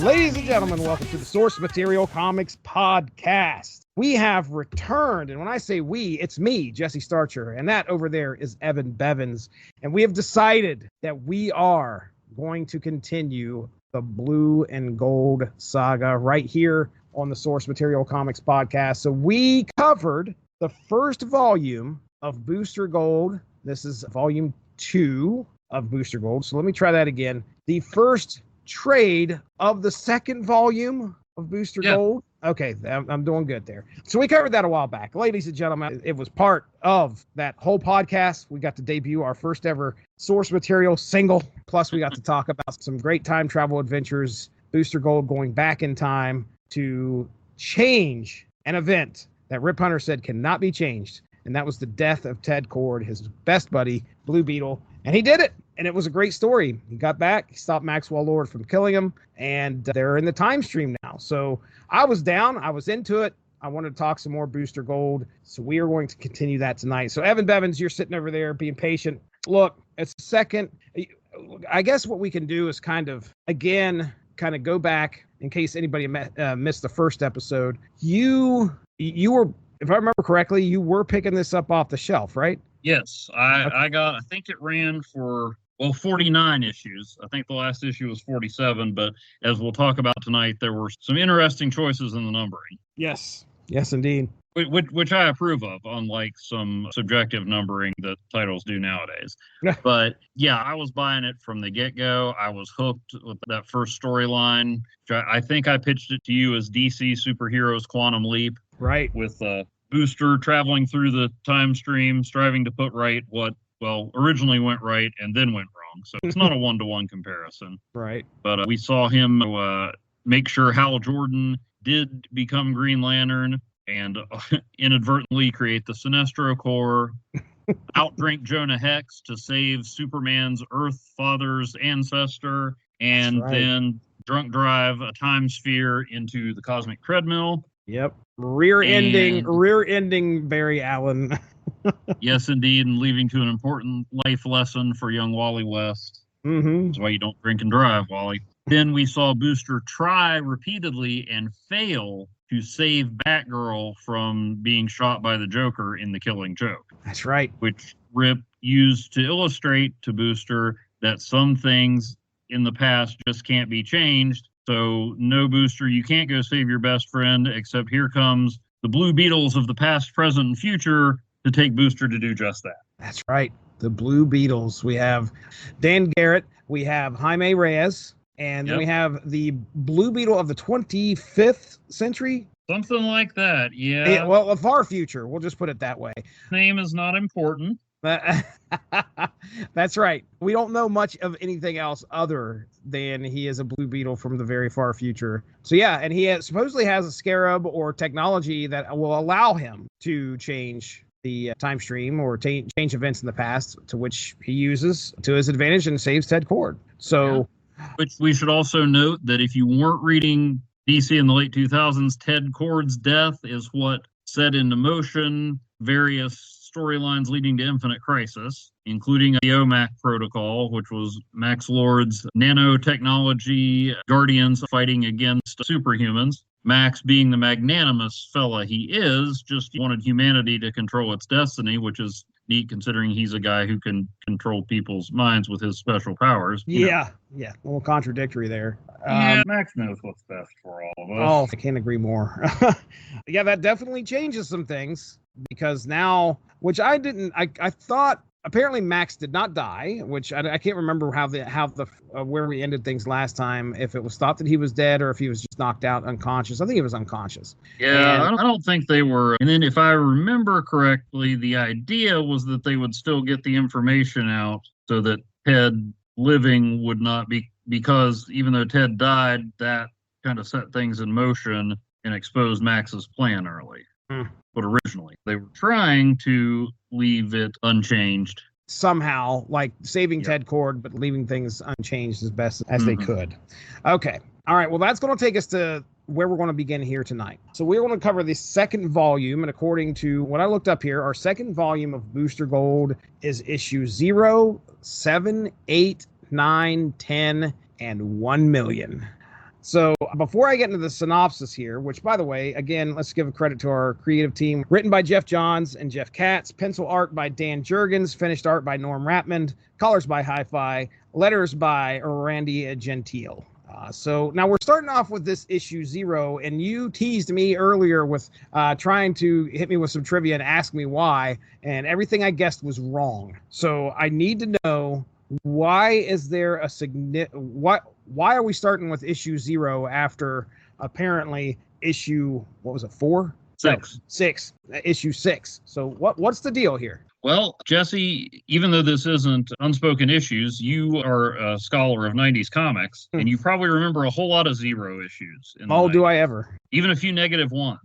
Ladies and gentlemen, welcome to the Source Material Comics Podcast. We have returned, and when I say we, it's me, Jesse Starcher, and that over there is Evan Bevins. And we have decided that we are going to continue the Blue and Gold saga right here on the Source Material Comics Podcast. So we covered the first volume of Booster Gold. This is volume 2 of Booster Gold. So let me try that again. The first trade of the second volume of Booster Gold. Okay, I'm doing good there. So we covered that a while back. Ladies and gentlemen, it was part of that whole podcast. We got to debut our first ever Source Material single. Plus, we got to talk about some great time travel adventures. Booster Gold going back in time to change an event that Rip Hunter said cannot be changed. And that was the death of Ted Kord, his best buddy, Blue Beetle. And he did it. And it was a great story. He got back, he stopped Maxwell Lord from killing him, and they're in the time stream now. So I was down, I was into it. I wanted to talk some more Booster Gold. So we are going to continue that tonight. So Evan Bevins, you're sitting over there being patient. Look, it's the second. I guess what we can do is kind of go back in case anybody missed the first episode. You were, if I remember correctly, you were picking this up off the shelf, right? Yes, I think it ran for 49 issues. I think the last issue was 47, but as we'll talk about tonight, there were some interesting choices in the numbering. Yes, indeed. Which I approve of, unlike some subjective numbering that titles do nowadays. But yeah, I was buying it from the get-go. I was hooked with that first storyline. I think I pitched it to you as DC Superheroes Quantum Leap. Right. With Booster traveling through the time stream, striving to put right what originally went right and then went wrong. So it's not a one-to-one comparison. Right. But we saw him make sure Hal Jordan did become Green Lantern and inadvertently create the Sinestro Corps, outdrink Jonah Hex to save Superman's Earth father's ancestor, and then drunk drive a time sphere into the cosmic treadmill. Yep. Rear-ending Barry Allen. Yes, indeed, and leading to an important life lesson for young Wally West. Mm-hmm. That's why you don't drink and drive, Wally. Then we saw Booster try repeatedly and fail to save Batgirl from being shot by the Joker in The Killing Joke. That's right. Which Rip used to illustrate to Booster that some things in the past just can't be changed. So, no, Booster, you can't go save your best friend, except here comes the Blue Beetles of the past, present, and future to take Booster to do just that. That's right. The Blue Beetles. We have Dan Garrett, we have Jaime Reyes, and then we have the Blue Beetle of the 25th century. Something like that, yeah. Well, a far future. We'll just put it that way. Name is not important. That's right. We don't know much of anything else other than he is a Blue Beetle from the very far future. So yeah, and he supposedly has a scarab or technology that will allow him to change the time stream or change events in the past, to which he uses to his advantage and saves Ted Kord. So, which we should also note that if you weren't reading DC in the late 2000s, Ted Kord's death is what set into motion various storylines leading to Infinite Crisis, including the OMAC protocol, which was Max Lord's nanotechnology guardians fighting against superhumans. Max, being the magnanimous fella he is, just wanted humanity to control its destiny, which is neat considering he's a guy who can control people's minds with his special powers. Yeah, a little contradictory there. Max knows what's best for all of us. Oh, I can't agree more. Yeah, that definitely changes some things, because now, which I thought apparently Max did not die, which I can't remember how where we ended things last time, if it was thought that he was dead or if he was just knocked out unconscious. I think he was unconscious. Yeah, I don't think they were. And then if I remember correctly, the idea was that they would still get the information out so that Ted living would not be, because even though Ted died, that kind of set things in motion and exposed Max's plan early. But originally, they were trying to leave it unchanged. Somehow, like saving Ted Kord, but leaving things unchanged as best as they could. Okay. All right. Well, that's going to take us to where we're going to begin here tonight. So we're going to cover the second volume. And according to what I looked up here, our second volume of Booster Gold is issue 0, 7, 8, 9, 10, and 1 million. So before I get into the synopsis here, which, by the way, again, let's give a credit to our creative team. Written by Jeff Johns and Jeff Katz. Pencil art by Dan Jurgens. Finished art by Norm Ratmond. Colors by Hi-Fi. Letters by Randy Gentile. So now we're starting off with this issue 0, and you teased me earlier with trying to hit me with some trivia and ask me why, and everything I guessed was wrong. So I need to know, why is there a why are we starting with issue 0 after apparently issue, what was it, 4? 6. No, 6. Issue 6. So what's the deal here? Well, Jesse, even though this isn't unspoken issues, you are a scholar of 90s comics, and you probably remember a whole lot of 0 issues. Do I ever? Even a few -1.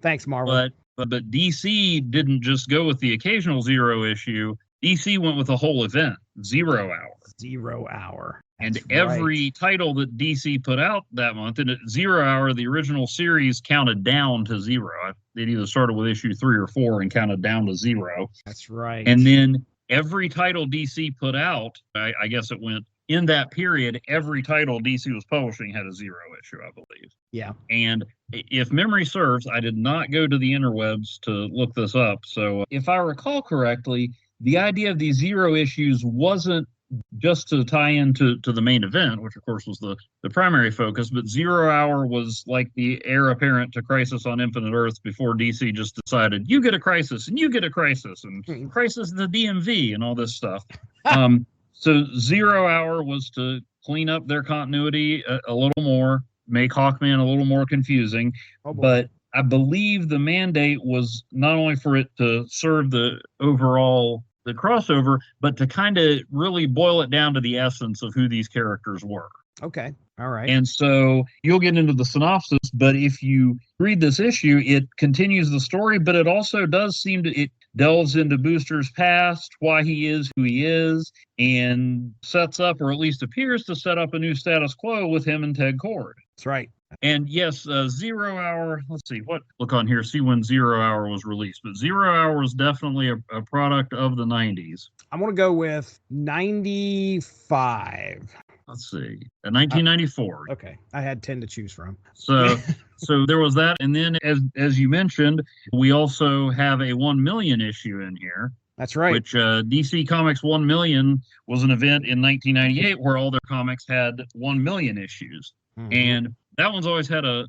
Thanks, Marvel. But DC didn't just go with the occasional 0 issue. DC went with the whole event, 0 Hour. 0 Hour. And That's every right. title that DC put out that month, and at 0 Hour, the original series counted down to 0. It either started with issue 3 or 4 and counted down to 0. That's right. And then every title DC put out, I guess it went in that period, every title DC was publishing had a 0 issue, I believe. Yeah. And if memory serves, I did not go to the interwebs to look this up. So if I recall correctly, the idea of these 0 issues wasn't just to tie into the main event, which of course was the primary focus, but 0 Hour was like the heir apparent to Crisis on Infinite Earths before DC just decided, you get a crisis and you get a crisis and crisis in the DMV and all this stuff. So 0 Hour was to clean up their continuity a little more, make Hawkman a little more confusing, but I believe the mandate was not only for it to serve the crossover, but to kind of really boil it down to the essence of who these characters were. Okay. All right. And so you'll get into the synopsis, but if you read this issue, it continues the story, but it also does seem to, it delves into Booster's past, why he is who he is, and sets up, or at least appears to set up, a new status quo with him and Ted Kord. That's right. And yes, 0 Hour, let's see, look on here, see when 0 Hour was released. But 0 Hour was definitely a product of the 90s. I'm going to go with 95. Let's see, 1994. Okay, I had 10 to choose from. So there was that. And then, as you mentioned, we also have a 1 million issue in here. That's right. Which DC Comics 1 million was an event in 1998 where all their comics had 1 million issues. Mm-hmm. And that one's always had a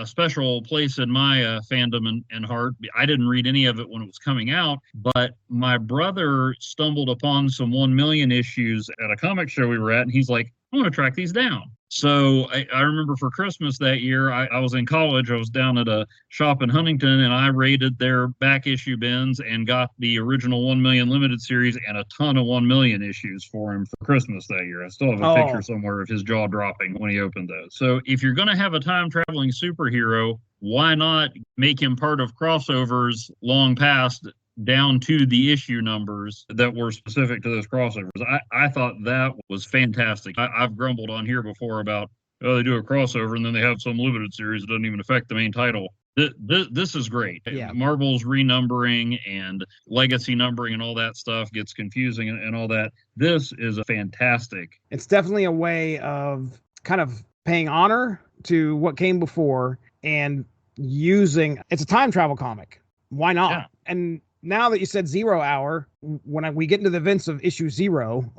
special place in my fandom and heart. I didn't read any of it when it was coming out, but my brother stumbled upon some 1 million issues at a comic show we were at, and he's like, I'm going to track these down. So I remember for Christmas that year, I was in college. I was down at a shop in Huntington, and I raided their back issue bins and got the original 1 million limited series and a ton of 1 million issues for him for Christmas that year. I still have a picture somewhere of his jaw dropping when he opened those. So if you're going to have a time-traveling superhero, why not make him part of crossovers long past, down to the issue numbers that were specific to those crossovers? I thought that was fantastic. I've grumbled on here before about, they do a crossover and then they have some limited series that doesn't even affect the main title. This is great. Yeah. Marvel's renumbering and legacy numbering and all that stuff gets confusing and all that. This is a fantastic. It's definitely a way of kind of paying honor to what came before and using, it's a time travel comic. Why not? Yeah. And now that you said 0 Hour, when we get into the events of issue 0,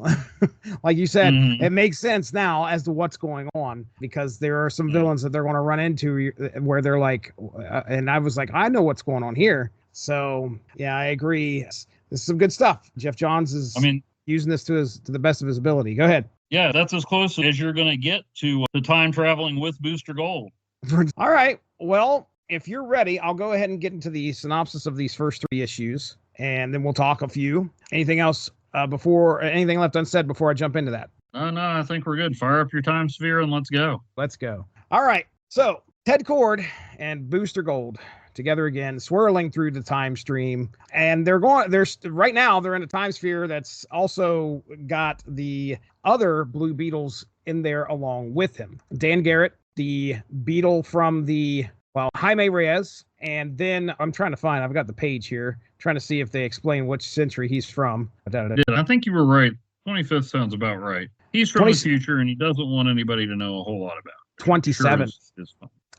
like you said, It makes sense now as to what's going on, because there are some villains that they're going to run into where they're like, and I was like, I know what's going on here. So yeah, I agree. This is some good stuff. Jeff Johns is using this to the best of his ability. Go ahead. Yeah, that's as close as you're going to get to the time traveling with Booster Gold. All right. Well, if you're ready, I'll go ahead and get into the synopsis of these first 3 issues, and then we'll talk a few. Anything else anything left unsaid before I jump into that? No, I think we're good. Fire up your time sphere and let's go. Let's go. All right. So Ted Kord and Booster Gold together again, swirling through the time stream, and right now they're in a time sphere that's also got the other Blue Beetles in there along with him. Dan Garrett, the Beetle from Jaime Reyes, and then I've got the page here, trying to see if they explain which century he's from. I think you were right. 25th sounds about right. He's from the future, and he doesn't want anybody to know a whole lot about it. 27th.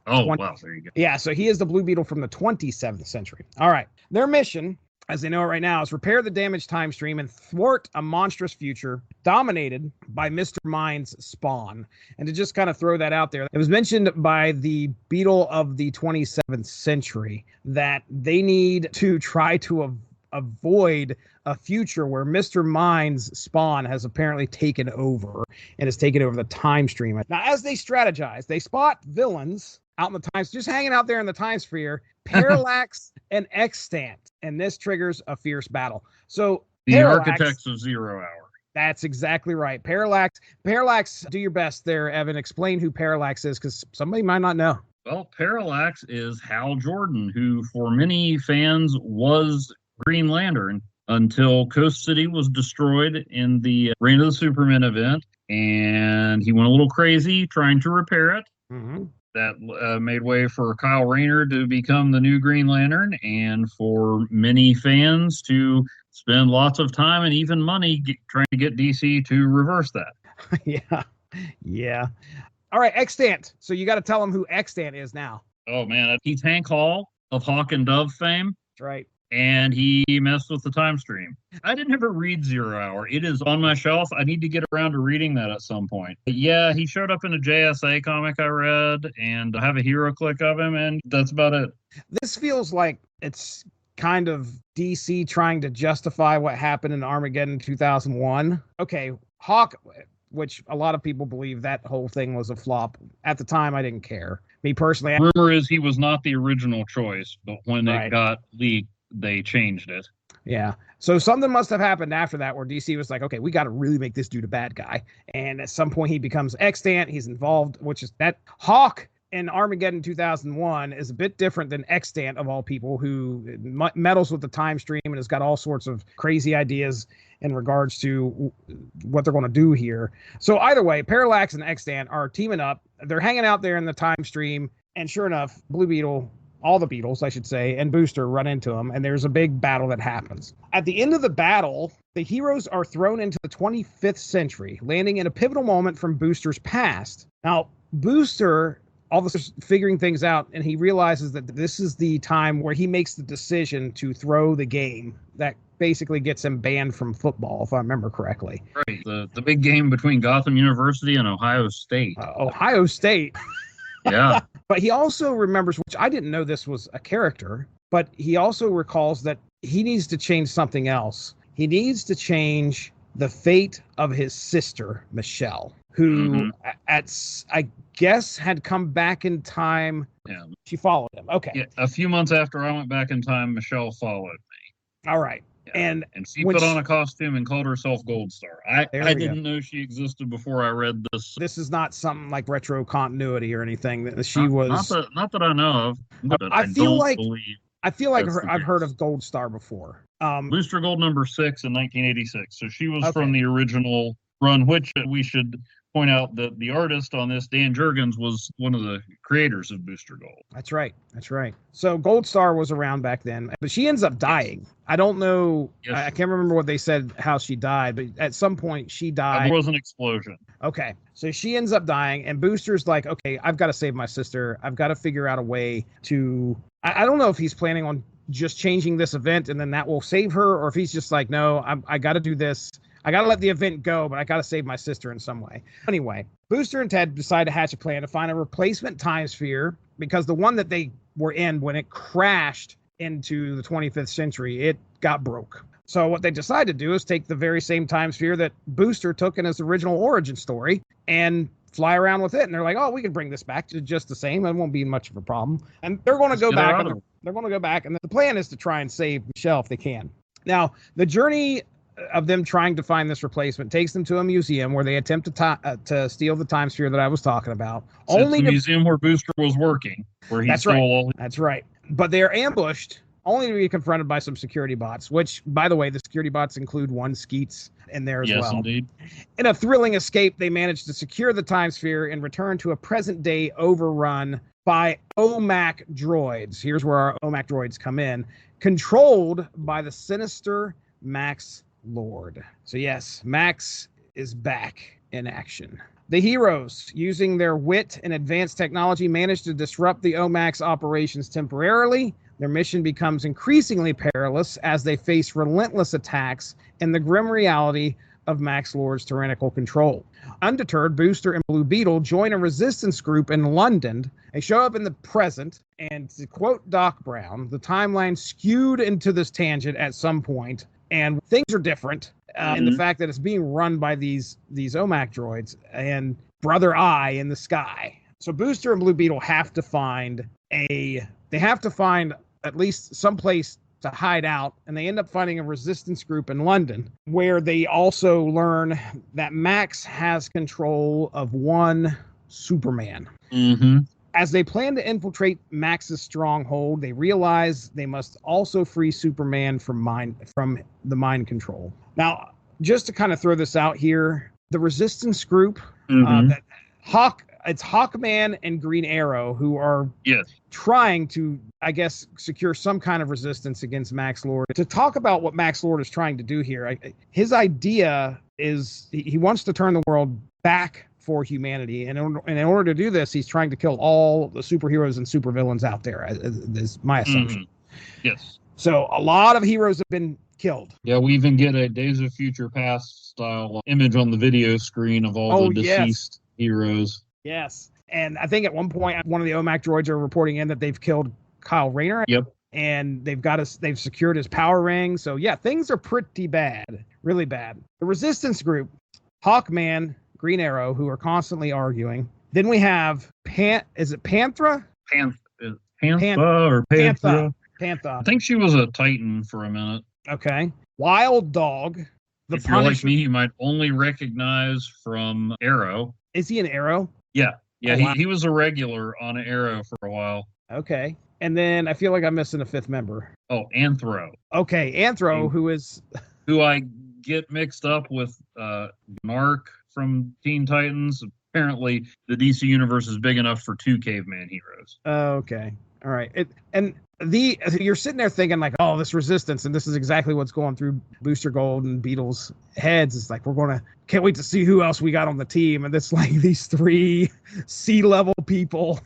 Oh, wow. There you go. Yeah, so he is the Blue Beetle from the 27th century. All right. Their mission, as they know it right now, is repair the damaged time stream and thwart a monstrous future dominated by Mr. Mind's spawn. And to just kind of throw that out there, it was mentioned by the Beetle of the 27th century that they need to try to avoid a future where Mr. Mind's spawn has apparently taken over and has taken over the time stream. Now, as they strategize, they spot villains out in the time, just hanging out there in the time sphere, Parallax and Extant, and this triggers a fierce battle. So the architects of 0 Hour. That's exactly right. Parallax, do your best there, Evan. Explain who Parallax is, because somebody might not know. Well, Parallax is Hal Jordan, who for many fans was Green Lantern until Coast City was destroyed in the Reign of the Supermen event, and he went a little crazy trying to repair it. Mm-hmm. That made way for Kyle Rayner to become the new Green Lantern, and for many fans to spend lots of time and even money trying to get DC to reverse that. Yeah. All right, Extant. So you got to tell them who Extant is now. Oh, man. He's Hank Hall of Hawk and Dove fame. That's right. And he messed with the time stream. I didn't ever read 0 Hour. It is on my shelf. I need to get around to reading that at some point. But yeah, he showed up in a JSA comic I read, and I have a hero click of him, and that's about it. This feels like it's kind of DC trying to justify what happened in Armageddon 2001. Okay, Hawk, which a lot of people believe that whole thing was a flop. At the time, I didn't care. Me personally. Rumor is he was not the original choice, but when it got leaked, they changed it. Yeah. So something must have happened after that where DC was like, okay, we got to really make this dude a bad guy. And at some point he becomes Extant. He's involved, which is that Hawk in Armageddon 2001 is a bit different than Extant, of all people, who meddles with the time stream and has got all sorts of crazy ideas in regards to what they're going to do here. So either way, Parallax and Extant are teaming up. They're hanging out there in the time stream. And sure enough, Blue Beetle, all the Beetles, I should say, and Booster run into them, and there's a big battle that happens. At the end of the battle, the heroes are thrown into the 25th century, landing in a pivotal moment from Booster's past. Now, Booster, all this figuring things out, and he realizes that this is the time where he makes the decision to throw the game that basically gets him banned from football, if I remember correctly. Right. The big game between Gotham University and Ohio State. Ohio State. Yeah. But he also remembers, which I didn't know this was a character, but he also recalls that he needs to change something else. He needs to change the fate of his sister, Michelle, who I guess had come back in time. Yeah. She followed him. Okay. Yeah, a few months after I went back in time, Michelle followed me. All right. Yeah. And she put on a costume and called herself Gold Star. I didn't know she existed before I read this. This is not something like retro continuity or anything. That she was not that I know of. But I feel like I've heard of Gold Star before. Booster Gold number 6 in 1986. So she was from the original run, which we should point out that the artist on this, Dan Jurgens, was one of the creators of Booster Gold. That's right. So Gold Star was around back then, but she ends up dying. I don't know. Yes. I can't remember what they said, how she died, but at some point she died. There was an explosion. Okay. So she ends up dying, and Booster's like, okay, I've got to save my sister. I've got to figure out a way to, I don't know if he's planning on just changing this event and then that will save her, or if he's just like, no, I got to do this. I got to let the event go, but I got to save my sister in some way. Anyway, Booster and Ted decide to hatch a plan to find a replacement time sphere, because the one that they were in when it crashed into the 25th century, it got broke. So what they decide to do is take the very same time sphere that Booster took in his original origin story and fly around with it. And they're like, oh, we can bring this back to just the same. It won't be much of a problem. And they're going to go back. They're going to go back. And the plan is to try and save Michelle if they can. Now, the journey of them trying to find this replacement takes them to a museum where they attempt to steal the time sphere that I was talking about. So only the museum where Booster was working, where he stole. That's right. But they are ambushed, only to be confronted by some security bots, which, by the way, the security bots include one Skeets in there as well. Yes, indeed. In a thrilling escape, they manage to secure the time sphere and return to a present-day overrun by OMAC droids. Here's where our OMAC droids come in, controlled by the sinister Max Lord. So yes, Max is back in action. The heroes, using their wit and advanced technology, manage to disrupt the OMAC's operations temporarily. Their mission becomes increasingly perilous as they face relentless attacks and the grim reality of Max Lord's tyrannical control. Undeterred, Booster and Blue Beetle join a resistance group in London. They show up in the present, and to quote Doc Brown, the timeline skewed into this tangent at some point, and things are different. And the fact that it's being run by these OMAC droids and Brother Eye in the sky. So Booster and Blue Beetle have to find at least some place to hide out, and they end up finding a resistance group in London, where they also learn that Max has control of one Superman. As they plan to infiltrate Max's stronghold, they realize they must also free Superman from the mind control. Now, just to kind of throw this out here, the resistance group, it's Hawkman and Green Arrow who are trying to, I guess, secure some kind of resistance against Max Lord. To talk about what Max Lord is trying to do here, his idea is he wants to turn the world back for humanity, and in order to do this, he's trying to kill all the superheroes and supervillains out there, is my assumption. Yes. So a lot of heroes have been killed. Yeah, we even get a Days of Future Past style image on the video screen of all the deceased heroes. Yes. And I think at one point, one of the OMAC droids are reporting in that they've killed Kyle Rayner. Yep. And they've secured his power ring. So yeah, things are pretty bad, really bad. The resistance group, Hawkman, Green Arrow, who are constantly arguing. Then we have is it Panthra? Pantha. Pantha. I think she was a Titan for a minute. Okay. Wild Dog. If you're like me, you might only recognize from Arrow. Is he an Arrow? Yeah. Yeah, wow. He was a regular on Arrow for a while. Okay. And then I feel like I'm missing a fifth member. Oh, Anthro. Okay, Anthro, who I get mixed up with Mark from Teen Titans. Apparently, the DC universe is big enough for two caveman heroes. Okay. All right. You're sitting there thinking like, oh, this resistance, and this is exactly what's going through Booster Gold and Beetle's heads. It's like, can't wait to see who else we got on the team. And it's like these three C-level people.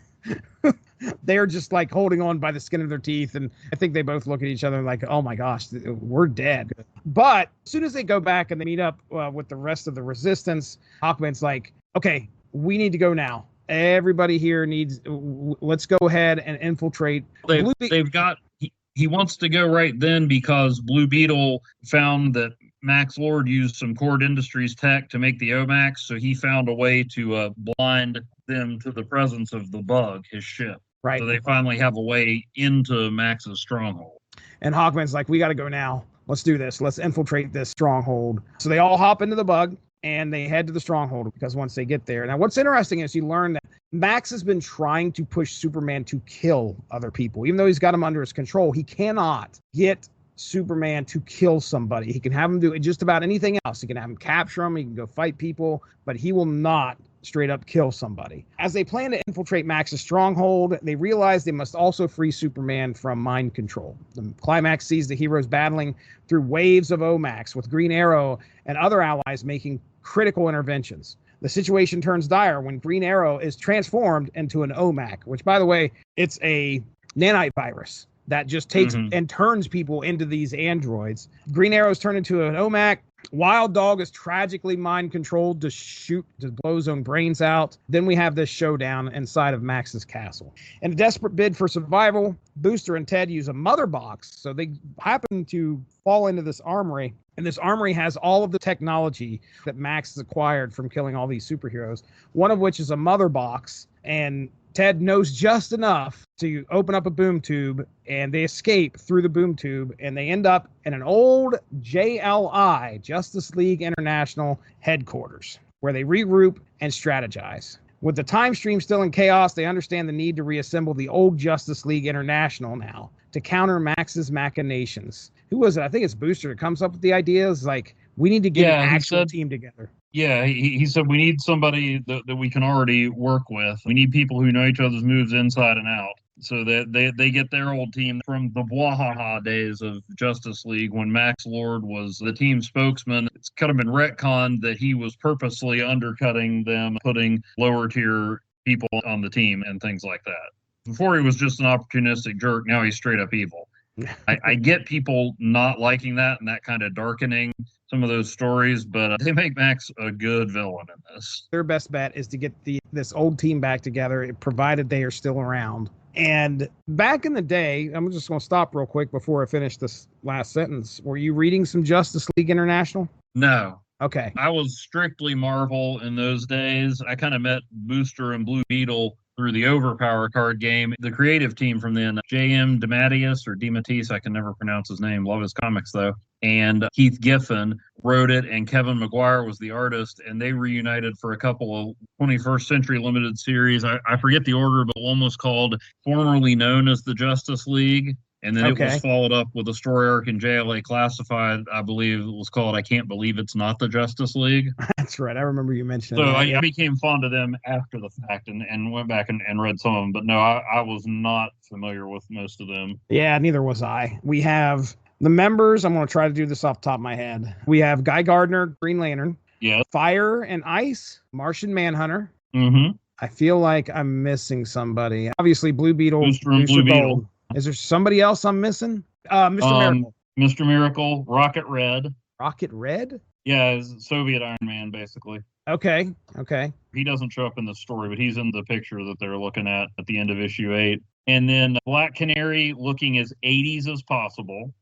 They're just like holding on by the skin of their teeth. And I think they both look at each other and like, oh my gosh, we're dead. But as soon as they go back and they meet up with the rest of the resistance, Hawkman's like, okay, we need to go now. Everybody here let's go ahead and infiltrate. He wants to go right then because Blue Beetle found that Max Lord used some Cord Industries tech to make the OMAC, so he found a way to blind them to the presence of the bug, his ship. Right. So they finally have a way into Max's stronghold. And Hawkman's like, we got to go now. Let's do this. Let's infiltrate this stronghold. So they all hop into the bug and they head to the stronghold because once they get there. Now, what's interesting is you learn that Max has been trying to push Superman to kill other people. Even though he's got him under his control, he cannot get Superman to kill somebody. He can have him do just about anything else. He can have him capture him. He can go fight people, but he will not straight up kill somebody. As they plan to infiltrate Max's stronghold, they realize they must also free Superman from mind control. The climax sees the heroes battling through waves of OMACs, with Green Arrow and other allies making critical interventions. The situation turns dire when Green Arrow is transformed into an OMAC, which, by the way, it's a nanite virus that just takes and turns people into these androids. Green Arrow is turned into an OMAC. Wild Dog is tragically mind controlled to blow his own brains out. Then we have this showdown inside of Max's castle. In a desperate bid for survival, Booster and Ted use a mother box. So they happen to fall into this armory. And this armory has all of the technology that Max has acquired from killing all these superheroes, one of which is a mother box. And Ted knows just enough to open up a boom tube, and they escape through the boom tube, and they end up in an old JLI, Justice League International headquarters, where they regroup and strategize. With the time stream still in chaos, they understand the need to reassemble the old Justice League International now to counter Max's machinations. Who was it? I think it's Booster that comes up with the idea. It's like, we need to get an actual team together. Yeah, he said we need somebody that we can already work with. We need people who know each other's moves inside and out. So they get their old team from the Bwahaha days of Justice League when Max Lord was the team spokesman. It's kind of been retconned that he was purposely undercutting them, putting lower tier people on the team and things like that. Before he was just an opportunistic jerk, now he's straight up evil. I get people not liking that and that kind of darkening some of those stories, but they make Max a good villain in this. Their best bet is to get this old team back together, provided they are still around. And back in the day, I'm just going to stop real quick before I finish this last sentence. Were you reading some Justice League International? No. Okay. I was strictly Marvel in those days. I kind of met Booster and Blue Beetle through the Overpower card game. The creative team from then, J.M. DeMatteis, I can never pronounce his name, love his comics though, and Keith Giffen wrote it, and Kevin Maguire was the artist, and they reunited for a couple of 21st Century Limited series. I forget the order, but one was called formerly known as the Justice League, and then it was followed up with a story arc in JLA Classified, I believe it was called I Can't Believe It's Not the Justice League. That's right. I remember you mentioning that. So I became fond of them after the fact and went back and read some of them. But no, I was not familiar with most of them. Yeah, neither was I. We have the members. I'm going to try to do this off the top of my head. We have Guy Gardner, Green Lantern. Yeah. Fire and Ice, Martian Manhunter. Mm-hmm. I feel like I'm missing somebody. Obviously, Blue Beetle. Booster Blue Beetle. Is there somebody else I'm missing? Mr. Miracle. Mr. Miracle, Rocket Red. Rocket Red? Yeah, Soviet Iron Man, basically. Okay. He doesn't show up in the story, but he's in the picture that they're looking at the end of issue 8. And then Black Canary looking as 80s as possible.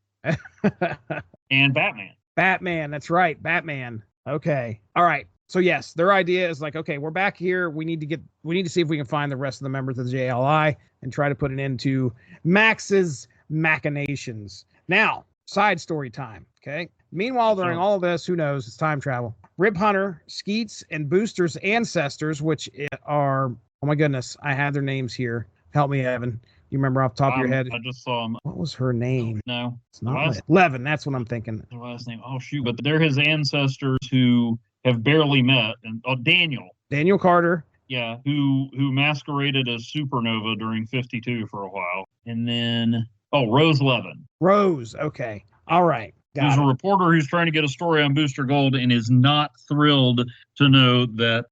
And Batman. Batman, that's right. Batman. Okay. All right. So yes, their idea is like, okay, we're back here. We need to see if we can find the rest of the members of the JLI and try to put an end to Max's machinations. Now, side story time. Okay. Meanwhile, during all of this, who knows? It's time travel. Rip Hunter, Skeets, and Booster's ancestors, which are, oh my goodness, I had their names here. Help me, Evan. You remember off the top of your head? I just saw him. What was her name? No. It's not Levin. That's what I'm thinking. Her last name. Oh, shoot. But they're his ancestors who have barely met. And Daniel Carter. Yeah, who masqueraded as Supernova during 52 for a while. And then, Rose Levin. Rose, okay. All right. There's a reporter who's trying to get a story on Booster Gold and is not thrilled to know that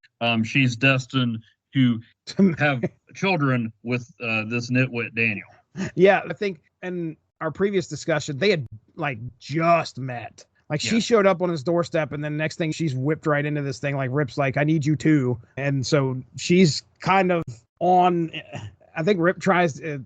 she's destined to have children with this nitwit Daniel. Yeah, I think in our previous discussion, they had just met. She showed up on his doorstep, and then next thing she's whipped right into this thing. Rip's like, I need you too. And so she's kind of on. I think Rip tries to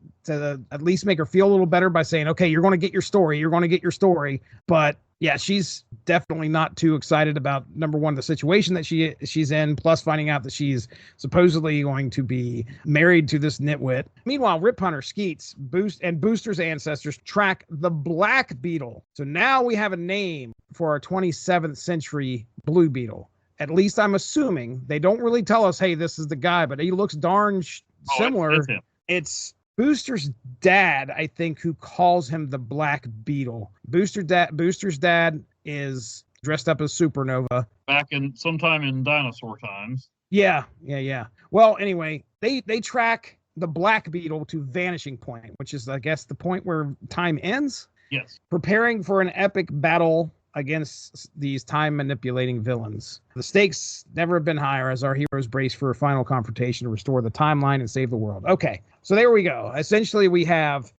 at least make her feel a little better by saying, okay, you're going to get your story. But yeah, she's definitely not too excited about, number one, the situation that she's in, plus finding out that she's supposedly going to be married to this nitwit. Meanwhile, Rip Hunter, Skeets, Booster's ancestors track the Black Beetle. So now we have a name for our 27th century Blue Beetle. At least I'm assuming. They don't really tell us, hey, this is the guy, but he looks darn similar. It's Booster's dad, I think, who calls him the Black Beetle. Booster's dad is dressed up as Supernova. Back in sometime in dinosaur times. Yeah. Well, anyway, they track the Black Beetle to Vanishing Point, which is, I guess, the point where time ends. Yes. Preparing for an epic battle against these time-manipulating villains. The stakes never have been higher as our heroes brace for a final confrontation to restore the timeline and save the world. Okay, so there we go. Essentially, we have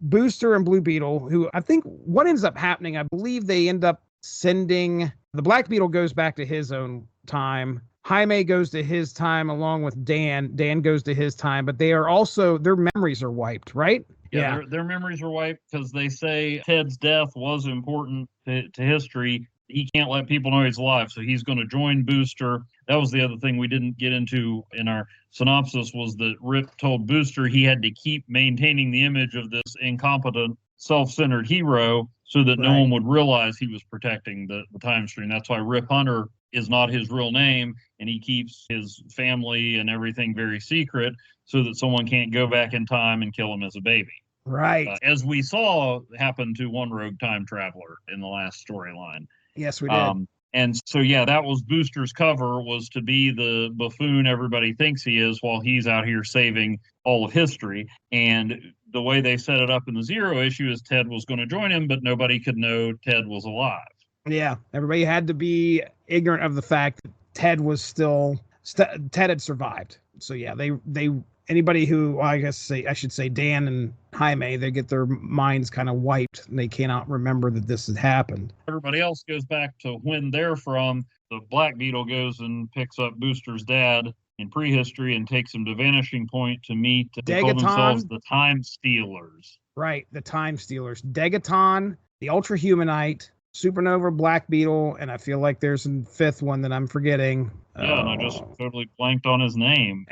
Booster and Blue Beetle, who I think what ends up happening, I believe they end up sending... The Black Beetle goes back to his own time. Jaime goes to his time along with Dan. Dan goes to his time, but they are also... Their memories are wiped, right? Yeah. Their memories are wiped because they say Ted's death was important to history. He can't let people know he's alive, so he's going to join Booster. That was the other thing we didn't get into in our synopsis, was that Rip told Booster he had to keep maintaining the image of this incompetent, self-centered hero so that no one would realize he was protecting the time stream. That's why Rip Hunter is not his real name, and he keeps his family and everything very secret so that someone can't go back in time and kill him as a baby. Right. As we saw happen to one rogue time traveler in the last storyline. Yes, we did. And so, yeah, that was Booster's cover, was to be the buffoon everybody thinks he is while he's out here saving all of history. And the way they set it up in the Zero issue is Ted was going to join him, but nobody could know Ted was alive. Yeah, everybody had to be ignorant of the fact that Ted was Ted had survived. So yeah, they anybody who, well, I should say Dan and Jaime, they get their minds kind of wiped and they cannot remember that this had happened. Everybody else goes back to when they're from. The Black Beetle goes and picks up Booster's dad in prehistory and takes him to Vanishing Point to meet. They call themselves the Time Stealers. Right, the Time Stealers. Degaton, the Ultra Humanite, Supernova, Black Beetle, and I feel like there's a fifth one that I'm forgetting. Yeah, and I just totally blanked on his name.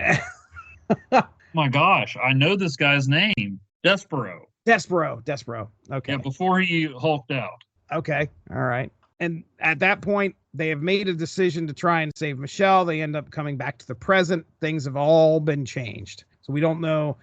My gosh, I know this guy's name. Despero. Okay. Yeah, before he hulked out. Okay, all right. And at that point, they have made a decision to try and save Michelle. They end up coming back to the present. Things have all been changed. So we don't know.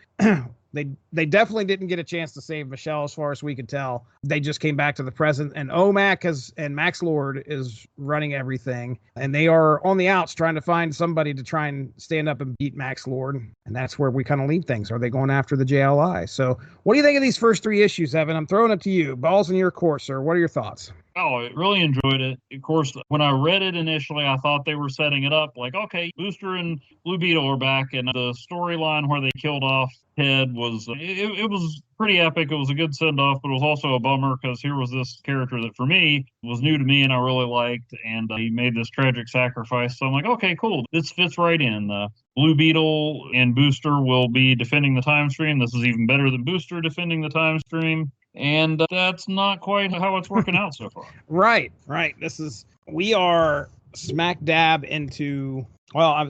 They definitely didn't get a chance to save Michelle as far as we could tell. They just came back to the present, and OMAC and Max Lord is running everything, and they are on the outs trying to find somebody to try and stand up and beat Max Lord, and that's where we kind of leave things. Are they going after the JLI? So what do you think of these first three issues, Evan? I'm throwing it to you. Ball's in your court, sir. What are your thoughts? Oh, I really enjoyed it. Of course, when I read it initially, I thought they were setting it up like, okay, Booster and Blue Beetle are back, and the storyline where they killed off Ted was, it was pretty epic. It was a good send-off, but it was also a bummer because here was this character that for me was new to me and I really liked, and he made this tragic sacrifice. So I'm like, okay, cool. This fits right in. Blue Beetle and Booster will be defending the time stream. This is even better than Booster defending the time stream. And that's not quite how it's working out so far. Right. We are smack dab into,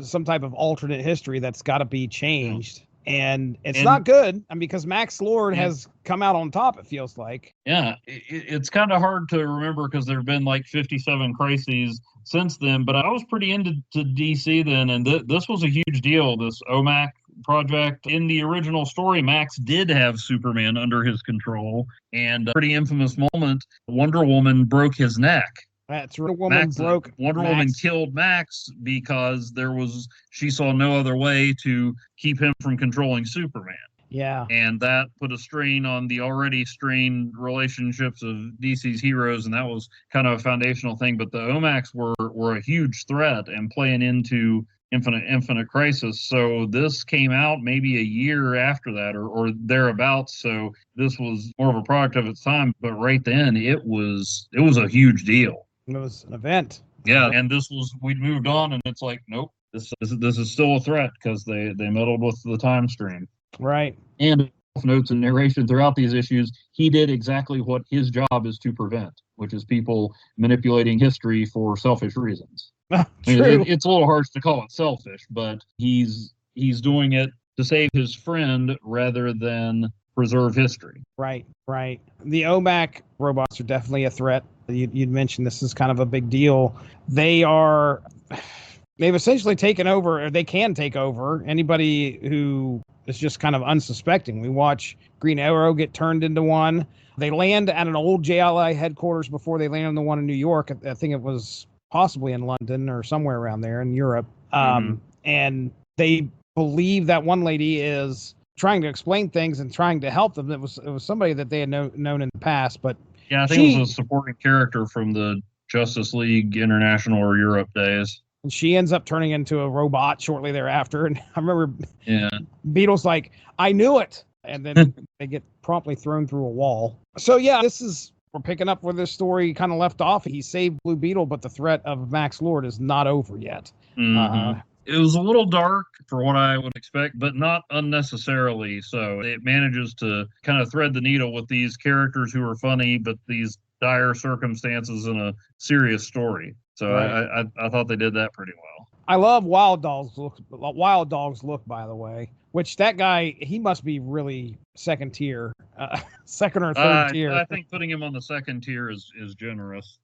some type of alternate history that's got to be changed. And it's not good. Because Max Lord has come out on top, it feels like. Yeah, it's kind of hard to remember because there have been like 57 crises since then. But I was pretty into DC then, and this was a huge deal, this OMAC project. In the original story, Max did have Superman under his control, and a pretty infamous moment, Wonder Woman broke his neck. That's Wonder Woman Woman killed Max because she saw no other way to keep him from controlling Superman. Yeah. And that put a strain on the already strained relationships of DC's heroes, and that was kind of a foundational thing. But the OMACs were a huge threat and playing into Infinite Crisis. So this came out maybe a year after that or thereabouts. So this was more of a product of its time. But right then, it was a huge deal. It was an event. Yeah, and we'd moved on, and it's like, nope, this is still a threat because they meddled with the time stream. Right. And notes and narration throughout these issues, he did exactly what his job is to prevent, which is people manipulating history for selfish reasons. It's a little harsh to call it selfish, but he's doing it to save his friend rather than preserve history. Right. The OMAC robots are definitely a threat. You'd mentioned this is kind of a big deal. They've essentially taken over, or they can take over anybody who is just kind of unsuspecting. We watch Green Arrow get turned into one. They land at an old JLI headquarters before they land on the one in New York. I think it was possibly in London or somewhere around there in Europe. And they believe that one lady is trying to explain things and trying to help them. It was somebody that they had known in the past, but yeah, I think it was a supporting character from the Justice League International or Europe days. And she ends up turning into a robot shortly thereafter. And I remember Beetle's like, I knew it. And then they get promptly thrown through a wall. So yeah, we're picking up where this story kind of left off. He saved Blue Beetle, but the threat of Max Lord is not over yet. It was a little dark for what I would expect, but not unnecessarily so. It manages to kind of thread the needle with these characters who are funny, but these dire circumstances in a serious story. So right. I thought they did that pretty well. I love Wild Dog's look, by the way, which that guy, he must be really second tier, second or third tier. I think putting him on the second tier is generous.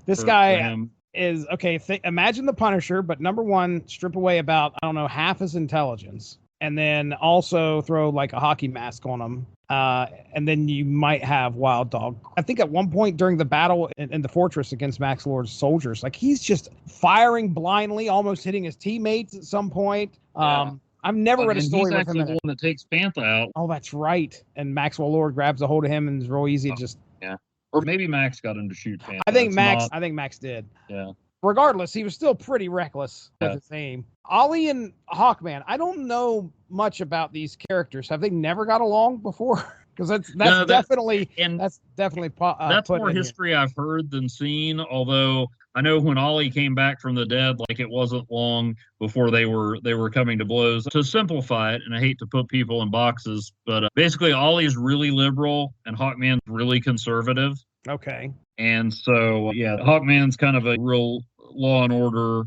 This guy is, okay, imagine the Punisher, but number one, strip away about, half his intelligence, and then also throw like a hockey mask on him. And then you might have Wild Dog. I think at one point during the battle in the fortress against Max Lord's soldiers, like he's just firing blindly, almost hitting his teammates at some point. I've never read a story with him. He's actually the one that takes Bantha out. Oh, that's right. And Maxwell Lord grabs a hold of him, and it's real easy to just. Yeah. Or maybe Max got him to shoot Bantha. I think Max did. Yeah. Regardless, he was still pretty reckless with his aim. Ollie and Hawkman, I don't know much about these characters. Have they never got along before? Because that's definitely that's more history I've heard than seen. Although I know when Ollie came back from the dead, like it wasn't long before they were coming to blows. To simplify it, and I hate to put people in boxes, but basically Ollie's really liberal and Hawkman's really conservative. Okay. And so Hawkman's kind of a real law and order.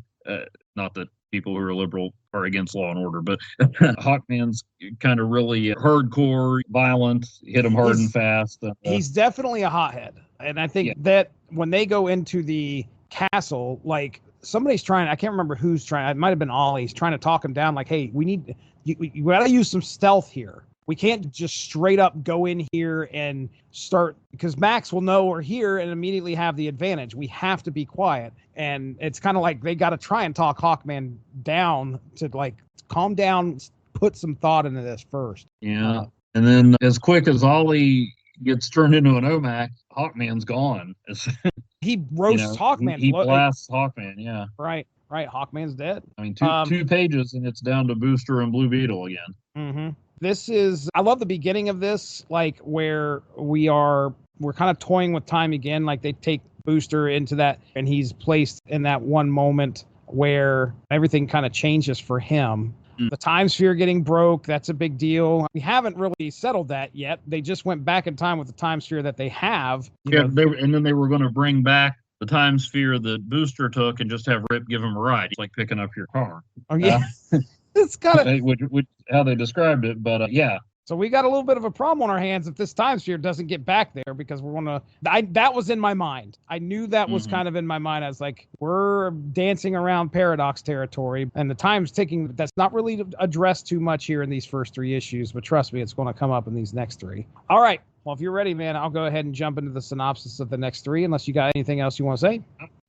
Not that people who are liberal are against law and order, but Hawkman's kind of really hardcore, violent, hit him hard and fast. He's definitely a hothead. And I think that when they go into the castle, like somebody's trying, I can't remember who's trying, it might have been Ollie's trying to talk him down, like, hey, you got to use some stealth here. We can't just straight up go in here and start, because Max will know we're here and immediately have the advantage. We have to be quiet. And it's kind of like they got to try and talk Hawkman down to like calm down, put some thought into this first. Yeah. And then as quick as Ollie gets turned into an OMAC, Hawkman's gone. He roasts Hawkman. He blasts Hawkman, yeah. Right. Hawkman's dead. I mean, two pages and it's down to Booster and Blue Beetle again. Mm-hmm. I love the beginning of this, like where we're kind of toying with time again. Like they take Booster into that and he's placed in that one moment where everything kind of changes for him. The time sphere getting broke, that's a big deal. We haven't really settled that yet. They just went back in time with the time sphere that they have. And then they were going to bring back the time sphere that Booster took and just have Rip give him a ride. It's like picking up your car. Oh, yeah. It's kind of how they described it, but yeah. So we got a little bit of a problem on our hands if this time sphere doesn't get back there, because that was in my mind. I knew that was kind of in my mind. I was like, we're dancing around paradox territory and the time's ticking. That's not really addressed too much here in these first 3 issues, but trust me, it's going to come up in these next 3. All right. Well, if you're ready, man, I'll go ahead and jump into the synopsis of the next 3, unless you got anything else you want to say.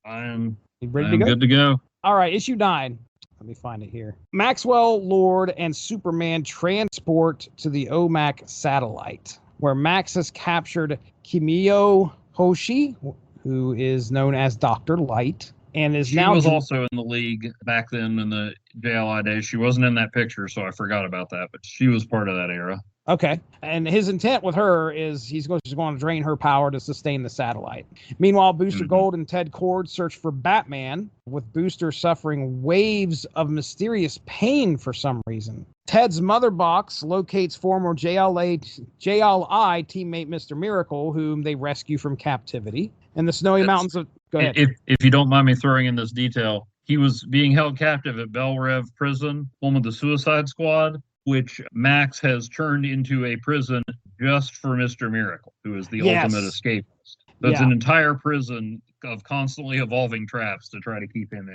I'm ready to go? Good to go. All right. Issue 9. Let me find it here. Maxwell, Lord, and Superman transport to the OMAC satellite, where Max has captured Kimio Hoshi, who is known as Dr. Light, and is now... She was also in the League back then in the JLI days. She wasn't in that picture, so I forgot about that, but she was part of that era. Okay. And his intent with her is he's going to drain her power to sustain the satellite. Meanwhile, Booster Gold and Ted Cord search for Batman, with Booster suffering waves of mysterious pain for some reason. Ted's mother box locates former JLI teammate Mr. Miracle, whom they rescue from captivity. In the snowy mountains of... Go ahead. If you don't mind me throwing in this detail, he was being held captive at Belle Rev Prison, home of the Suicide Squad, which Max has turned into a prison just for Mr. Miracle, who is the ultimate escapist. So it's an entire prison of constantly evolving traps to try to keep him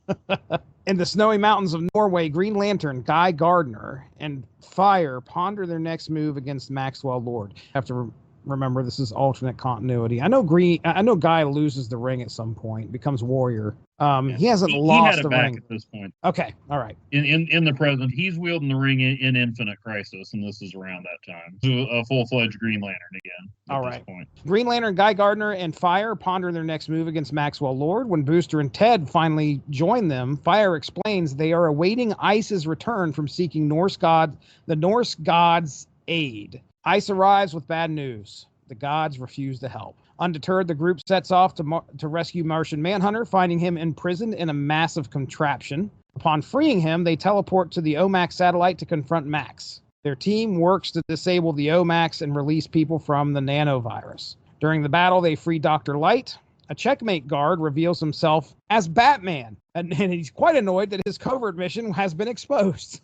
in. In the snowy mountains of Norway, Green Lantern, Guy Gardner, and Fire ponder their next move against Maxwell Lord. Have to remember, this is alternate continuity. I know Guy loses the ring at some point, becomes Warrior. He hasn't lost the ring at this point. Okay, all right. In the present, he's wielding the ring in Infinite Crisis, and this is around that time. So a full-fledged Green Lantern again. All right. Green Lantern, Guy Gardner, and Fire ponder their next move against Maxwell Lord. When Booster and Ted finally join them, Fire explains they are awaiting Ice's return from seeking the Norse god's aid. Ice arrives with bad news. The gods refuse to help. Undeterred, the group sets off to rescue Martian Manhunter, finding him imprisoned in a massive contraption. Upon freeing him, they teleport to the OMAC satellite to confront Max. Their team works to disable the OMACs and release people from the nanovirus. During the battle, they free Dr. Light. A checkmate guard reveals himself as Batman, and he's quite annoyed that his covert mission has been exposed.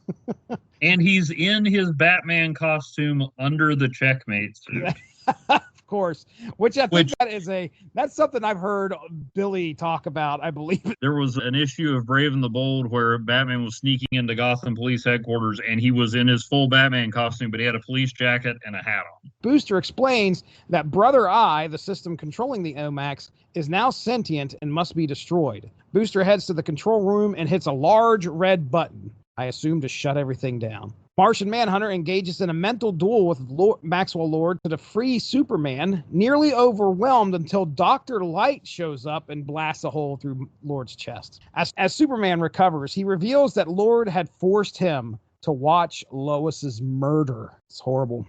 And he's in his Batman costume under the checkmate suit. Of course, which I think that's something I've heard Billy talk about, I believe. There was an issue of Brave and the Bold where Batman was sneaking into Gotham Police headquarters and he was in his full Batman costume, but he had a police jacket and a hat on. Booster explains that Brother Eye, the system controlling the OMACs, is now sentient and must be destroyed. Booster heads to the control room and hits a large red button, I assume to shut everything down. Martian Manhunter engages in a mental duel with Maxwell Lord to free Superman, nearly overwhelmed until Dr. Light shows up and blasts a hole through Lord's chest. As Superman recovers, he reveals that Lord had forced him to watch Lois's murder. It's horrible.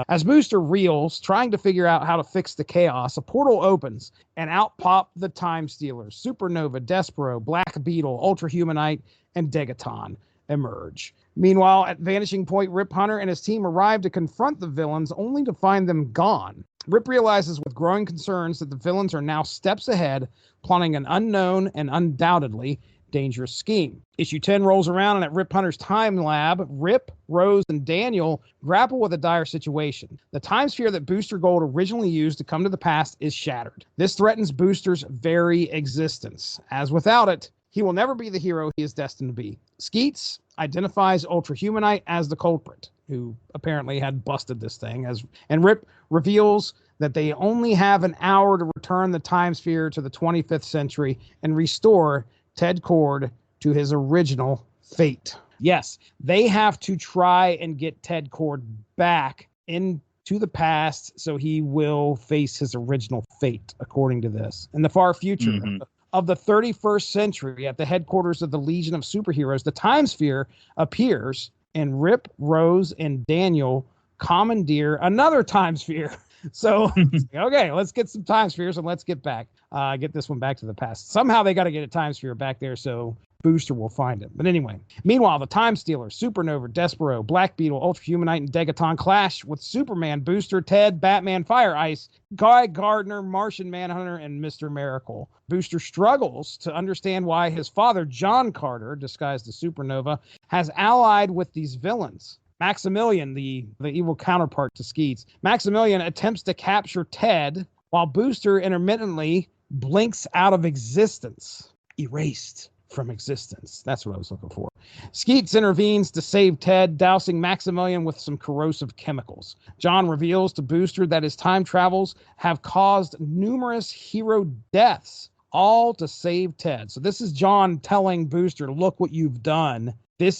As Booster reels, trying to figure out how to fix the chaos, a portal opens, and out pop the Time Stealers. Supernova, Despero, Black Beetle, Ultrahumanite, and Degaton emerge. Meanwhile, at Vanishing Point, Rip Hunter and his team arrive to confront the villains, only to find them gone. Rip realizes with growing concerns that the villains are now steps ahead, plotting an unknown and undoubtedly dangerous scheme. Issue 10 rolls around, and at Rip Hunter's time lab, Rip, Rose, and Daniel grapple with a dire situation. The time sphere that Booster Gold originally used to come to the past is shattered. This threatens Booster's very existence, as without it, he will never be the hero he is destined to be. Skeets identifies Ultrahumanite as the culprit, who apparently had busted this thing, and Rip reveals that they only have an hour to return the time sphere to the 25th century and restore Ted Kord to his original fate. Yes, they have to try and get Ted Kord back into the past so he will face his original fate, according to this. In the far future of the 31st century, at the headquarters of the Legion of Superheroes, the Time Sphere appears, and Rip, Rose, and Daniel commandeer another Time Sphere. So, okay, let's get some Time Spheres and let's get this one back to the past. Somehow they got to get a Time Sphere back there so Booster will find it. But anyway, meanwhile, the Time Stealers, Supernova, Despero, Black Beetle, Ultrahumanite, and Degaton clash with Superman, Booster, Ted, Batman, Fire Ice, Guy Gardner, Martian Manhunter, and Mr. Miracle. Booster struggles to understand why his father, John Carter, disguised as Supernova, has allied with these villains. Maximilian, the evil counterpart to Skeets, Maximilian attempts to capture Ted, while Booster intermittently blinks out of existence. Erased from existence. That's what I was looking for. Skeets intervenes to save Ted, dousing Maximilian with some corrosive chemicals. John reveals to Booster that his time travels have caused numerous hero deaths, all to save Ted. So this is John telling Booster, look what you've done.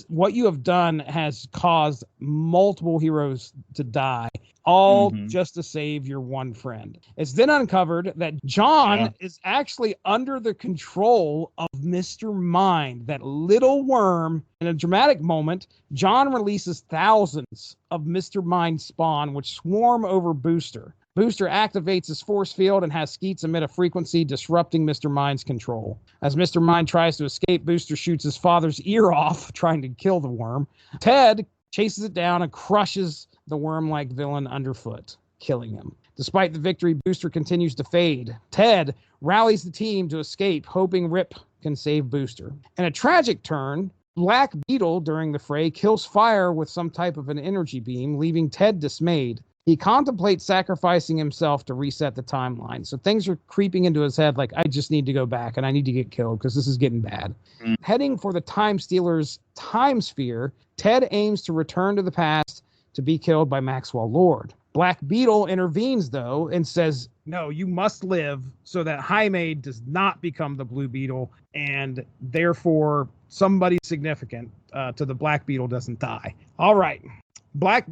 What you have done has caused multiple heroes to die, all just to save your one friend. It's then uncovered that John is actually under the control of Mr. Mind, that little worm. In a dramatic moment, John releases thousands of Mr. Mind spawn, which swarm over Booster. Booster activates his force field and has Skeets emit a frequency disrupting Mr. Mind's control. As Mr. Mind tries to escape, Booster shoots his father's ear off, trying to kill the worm. Ted chases it down and crushes the worm-like villain underfoot, killing him. Despite the victory, Booster continues to fade. Ted rallies the team to escape, hoping Rip can save Booster. In a tragic turn, Black Beetle, during the fray, kills Fire with some type of an energy beam, leaving Ted dismayed. He contemplates sacrificing himself to reset the timeline. So things are creeping into his head like, I just need to go back and I need to get killed because this is getting bad. Heading for the Time Stealers' time sphere, Ted aims to return to the past to be killed by Maxwell Lord. Black Beetle intervenes, though, and says, no, you must live so that Jaime does not become the Blue Beetle, and therefore somebody significant to the Black Beetle doesn't die. All right.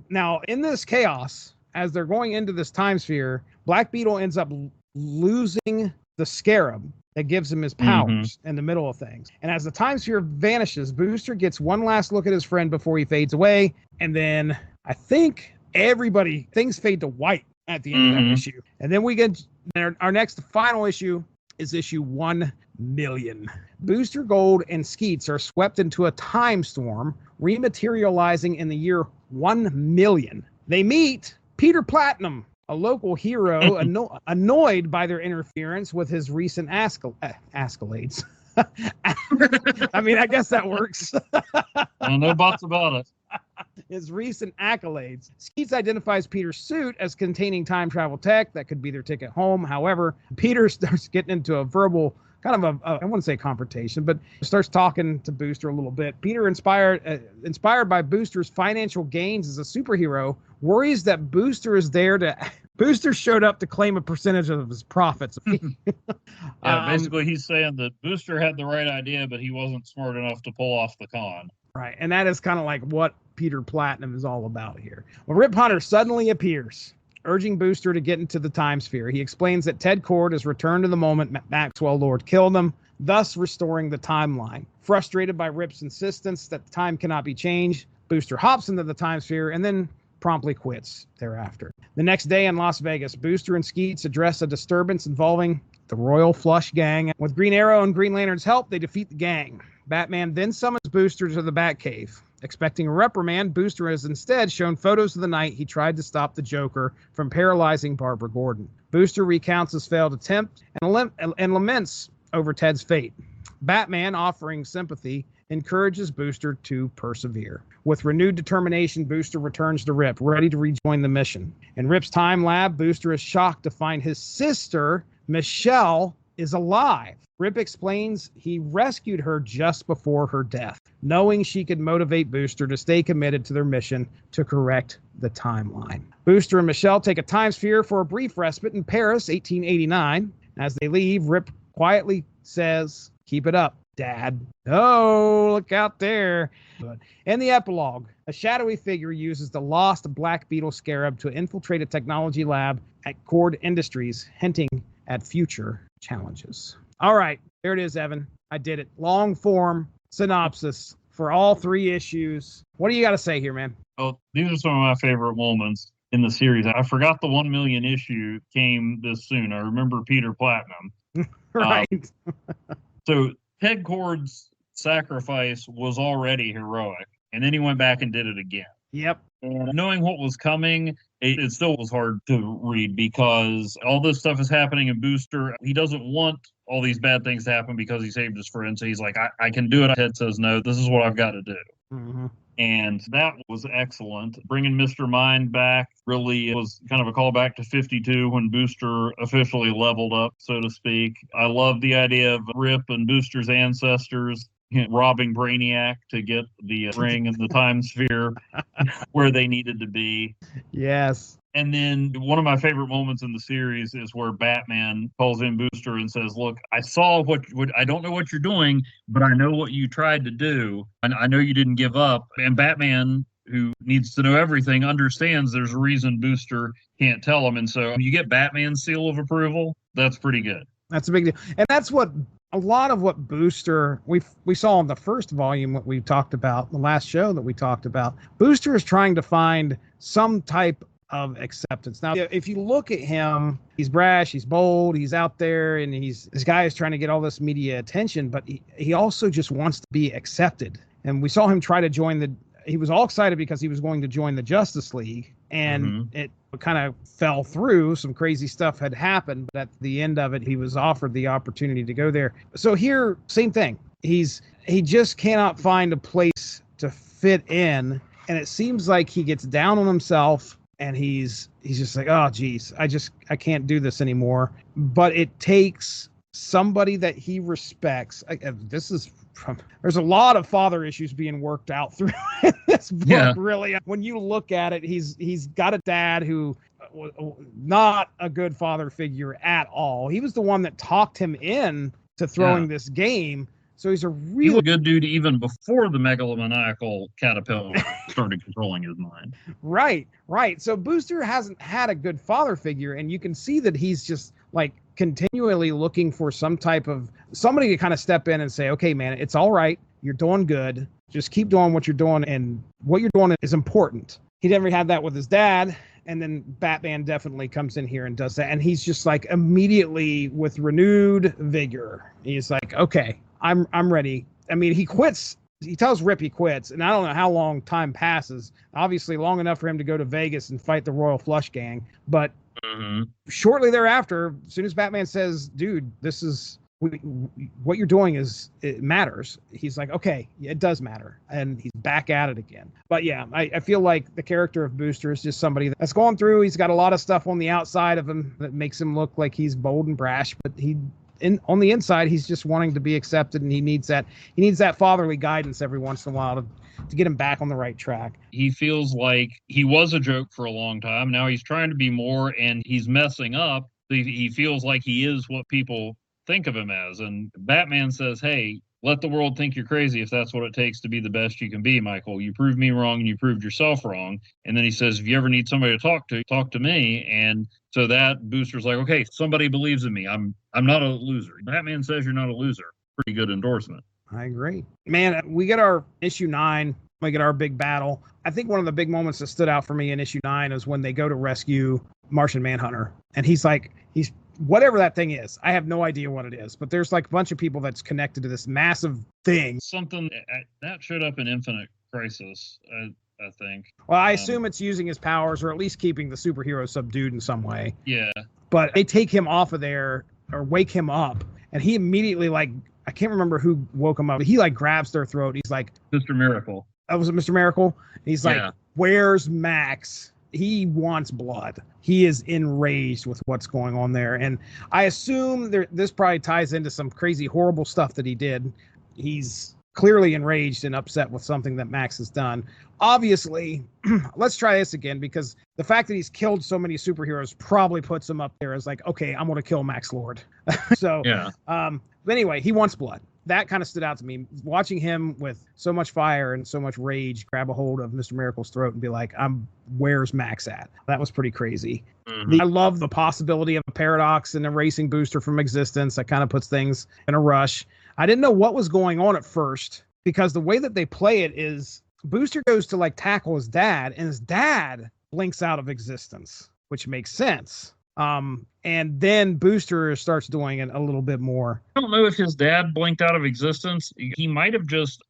Now, in this chaos, as they're going into this time sphere, Black Beetle ends up losing the scarab that gives him his powers in the middle of things. And as the time sphere vanishes, Booster gets one last look at his friend before he fades away. And then I think things fade to white at the end of that issue. And then we get our next final issue is issue 1 million. Booster Gold and Skeets are swept into a time storm, rematerializing in the year 1 million. They meet Peter Platinum, a local hero annoyed by their interference with his recent escapades. I mean, I guess that works. No buts about it. his recent accolades. Skeets identifies Peter's suit as containing time travel tech that could be their ticket home. However, Peter starts getting into a verbal kind of I wouldn't say confrontation, but starts talking to Booster a little bit. Peter, inspired by Booster's financial gains as a superhero, worries that Booster showed up to claim a percentage of his profits. Basically he's saying that Booster had the right idea, but he wasn't smart enough to pull off the con. Right, and that is kind of like what Peter Platinum is all about here. Well, Rip Hunter suddenly appears, urging Booster to get into the time sphere. He explains that Ted Kord has returned to the moment Maxwell Lord killed him, thus restoring the timeline. Frustrated by Rip's insistence that time cannot be changed, Booster hops into the time sphere and then promptly quits thereafter. The next day in Las Vegas, Booster and Skeets address a disturbance involving the Royal Flush Gang. With Green Arrow and Green Lantern's help, they defeat the gang. Batman then summons Booster to the Batcave. Expecting a reprimand, Booster has instead shown photos of the night he tried to stop the Joker from paralyzing Barbara Gordon. Booster recounts his failed attempt and laments over Ted's fate. Batman, offering sympathy, encourages Booster to persevere. With renewed determination, Booster returns to Rip, ready to rejoin the mission. In Rip's time lab, Booster is shocked to find his sister, Michelle, is alive. Rip explains he rescued her just before her death, knowing she could motivate Booster to stay committed to their mission to correct the timeline. Booster and Michelle take a time sphere for a brief respite in Paris, 1889. As they leave, Rip quietly says, "Keep it up, Dad." Oh, look out there. In the epilogue, a shadowy figure uses the lost Black Beetle scarab to infiltrate a technology lab at Kord Industries, hinting at future challenges. All right, there it is, Evan. I did it. Long form synopsis for all 3 issues. What do you got to say here, man? Well, these are some of my favorite moments in the series. I forgot the 1 million issue came this soon. I remember Peter Platinum. Right. So Ted Kord's sacrifice was already heroic, and then he went back and did it again. Yep. And knowing what was coming, it still was hard to read because all this stuff is happening in Booster. He doesn't want all these bad things to happen because he saved his friend. So he's like, I can do it. Ted says, no, this is what I've got to do. Mm-hmm. And that was excellent. Bringing Mr. Mind back really was kind of a callback to 52 when Booster officially leveled up, so to speak. I love the idea of Rip and Booster's ancestors robbing Brainiac to get the ring in the time sphere where they needed to be. Yes. And then one of my favorite moments in the series is where Batman calls in Booster and says, look, I saw what I don't know what you're doing, but I know what you tried to do. And I know you didn't give up. And Batman, who needs to know everything, understands there's a reason Booster can't tell him. And so you get Batman's seal of approval. That's pretty good. That's a big deal. And that's what a lot of what Booster we saw in the first volume, what we talked about, the last show that we talked about. Booster is trying to find some type of acceptance. Now, if you look at him, he's brash, he's bold, he's out there, and this guy is trying to get all this media attention, but he also just wants to be accepted. And we saw him try to he was all excited because he was going to join the Justice League, and it kind of fell through. Some crazy stuff had happened, but at the end of it, he was offered the opportunity to go there. So here, same thing. He just cannot find a place to fit in, and it seems like he gets down on himself. And he's just like, oh, geez, I can't do this anymore. But it takes somebody that he respects. There's a lot of father issues being worked out through this book, really. When you look at it, he's got a dad who was not a good father figure at all. He was the one that talked him in to throwing this game. So he's a good dude even before the megalomaniacal caterpillar started controlling his mind. Right. So Booster hasn't had a good father figure, and you can see that he's just like continually looking for some type of somebody to kind of step in and say, okay, man, it's all right. You're doing good. Just keep doing what you're doing, and what you're doing is important. He never had that with his dad. And then Batman definitely comes in here and does that. And he's just like immediately with renewed vigor. He's like, okay, I'm ready. I mean, he quits. He tells Rip he quits, and I don't know how long time passes. Obviously, long enough for him to go to Vegas and fight the Royal Flush Gang. But shortly thereafter, as soon as Batman says, dude, this is what you're doing it matters. He's like, okay, it does matter. And he's back at it again. But yeah, I feel like the character of Booster is just somebody that's going through. He's got a lot of stuff on the outside of him that makes him look like he's bold and brash, but on the inside, he's just wanting to be accepted, and he needs that fatherly guidance every once in a while to get him back on the right track. He feels like he was a joke for a long time. Now he's trying to be more, and he's messing up. He feels like he is what people think of him as. And Batman says, hey, let the world think you're crazy if that's what it takes to be the best you can be, Michael. You proved me wrong, and you proved yourself wrong. And then he says, if you ever need somebody to talk to me. And so that Booster's like, okay, somebody believes in me. I'm not a loser. Batman says you're not a loser. Pretty good endorsement. I agree. Man, we get our issue 9. We get our big battle. I think one of the big moments that stood out for me in issue 9 is when they go to rescue Martian Manhunter. And he's whatever that thing is. I have no idea what it is, but there's like a bunch of people that's connected to this massive thing. Something that showed up in Infinite Crisis, I think. Well, I assume it's using his powers, or at least keeping the superhero subdued in some way. Yeah. But they take him off of there, or wake him up, and he immediately, like, I can't remember who woke him up, but he like grabs their throat. He's like, Mr. Miracle. That was Mr. Miracle. He's like, where's Max? He wants blood. He is enraged with what's going on there. And I assume this probably ties into some crazy, horrible stuff that he did. He's clearly enraged and upset with something that Max has done. Obviously, let's try this again, because the fact that he's killed so many superheroes probably puts him up there as like, okay, I'm going to kill Max Lord. So, but anyway, he wants blood. That kind of stood out to me. Watching him with so much fire and so much rage grab a hold of Mr. Miracle's throat and be like, where's Max at? That was pretty crazy. Mm-hmm. I love the possibility of a paradox and erasing Booster from existence. That kind of puts things in a rush. I didn't know what was going on at first, because the way that they play it is Booster goes to like tackle his dad, and his dad blinks out of existence, which makes sense. And then Booster starts doing it a little bit more. I don't know if his dad blinked out of existence. He might have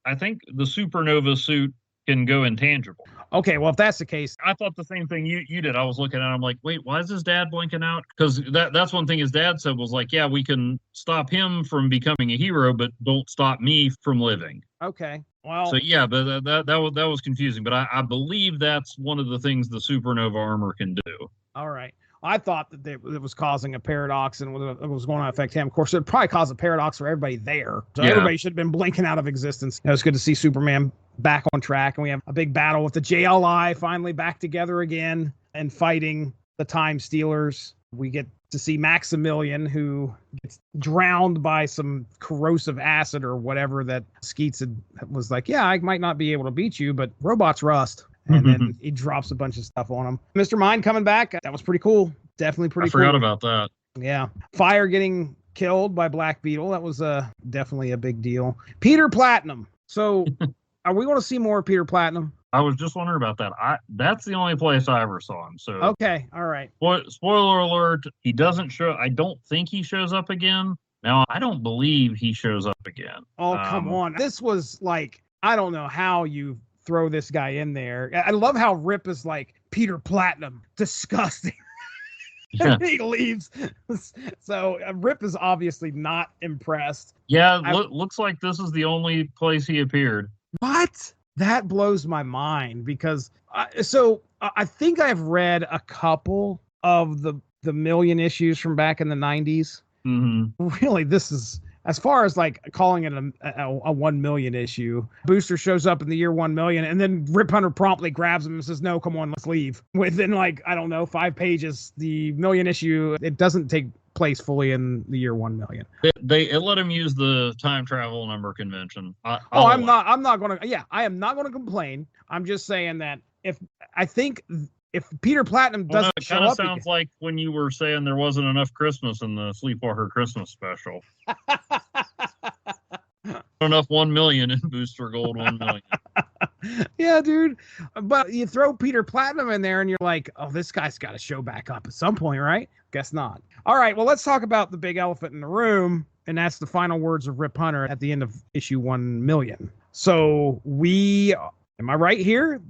I think the supernova suit can go intangible. Okay, well, if that's the case. I thought the same thing you did. I was looking at it, I'm like, wait, why is his dad blinking out? Because that's one thing his dad said was like, yeah, we can stop him from becoming a hero, but don't stop me from living. Okay. Well, so yeah, but that was confusing. But I believe that's one of the things the supernova armor can do. All right. I thought that it was causing a paradox and it was going to affect him. Of course, it would probably cause a paradox for everybody there. So everybody should have been blinking out of existence. It's good to see Superman back on track. And we have a big battle with the JLI finally back together again and fighting the Time Stealers. We get to see Maximilian, who gets drowned by some corrosive acid or whatever that Skeets was like, yeah, I might not be able to beat you, but robots rust. And then he drops a bunch of stuff on him. Mr. Mind coming back. That was pretty cool. Definitely pretty cool. I forgot about that. Yeah. Fire getting killed by Black Beetle. That was definitely a big deal. Peter Platinum. So are we going to see more of Peter Platinum? I was just wondering about that. That's the only place I ever saw him. So okay. All right. Spoiler alert. He doesn't show. I don't think he shows up again. Now, I don't believe he shows up again. Oh, come on. This was like, I don't know how you throw this guy in there. I love how Rip is like, Peter Platinum, disgusting. Yeah. And he leaves. So Rip is obviously not impressed. Yeah, looks like this is the only place he appeared. What? That blows my mind, because I think I've read a couple of the million issues from back in the 90s. Mm-hmm. Really, this is, as far as like calling it a 1 million issue, Booster shows up in the year 1 million, and then Rip Hunter promptly grabs him and says, no, come on, let's leave. Within like, I don't know, 5 pages, the million issue, it doesn't take place fully in the year 1 million. They let him use the time travel number convention. I am not going to complain. I'm just saying that if Peter Platinum doesn't show up, it kind of sounds like when you were saying there wasn't enough Christmas in the Sleepwalker Christmas special. Enough 1 million in Booster Gold 1 million. Yeah, dude. But you throw Peter Platinum in there and you're like, oh, this guy's got to show back up at some point, right? Guess not. All right, well, let's talk about the big elephant in the room, and that's the final words of Rip Hunter at the end of issue 1 million. So am I right here?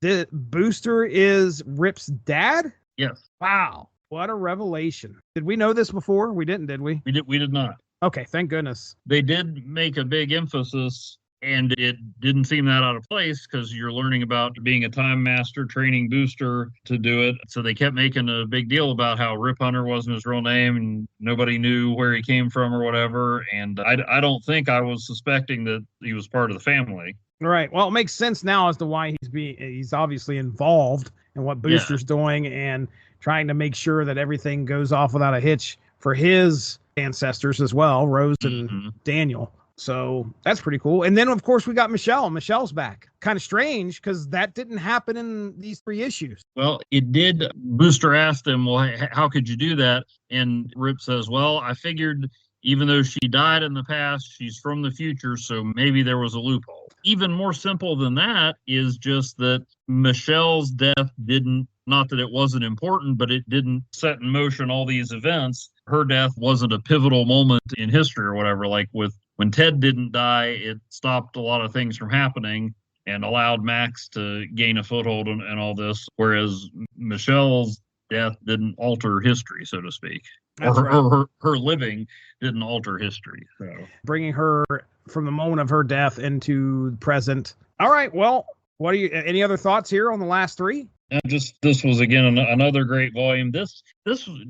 The Booster is Rip's dad? Yes. Wow. What a revelation. Did we know this before? We didn't, did we? We did not. Okay, thank goodness. They did make a big emphasis, and it didn't seem that out of place because you're learning about being a time master, training Booster to do it. So they kept making a big deal about how Rip Hunter wasn't his real name and nobody knew where he came from or whatever. And I don't think I was suspecting that he was part of the family. Right. Well, it makes sense now as to why he's obviously involved in what Booster's doing and trying to make sure that everything goes off without a hitch for his ancestors as well, Rose and Daniel. So that's pretty cool. And then, of course, we got Michelle. Michelle's back. Kind of strange because that didn't happen in these 3 issues. Well, it did. Booster asked him, well, how could you do that? And Rip says, well, I figured even though she died in the past, she's from the future, so maybe there was a loophole. Even more simple than that is just that Michelle's death didn't, not that it wasn't important, but it didn't set in motion all these events. Her death wasn't a pivotal moment in history or whatever, like with when Ted didn't die, it stopped a lot of things from happening and allowed Max to gain a foothold and all this, whereas Michelle's death didn't alter history, so to speak. Or her living didn't alter history. So bringing her from the moment of her death into the present. All right, well, what are you? Any other thoughts here on the last 3? And this was again another great volume. This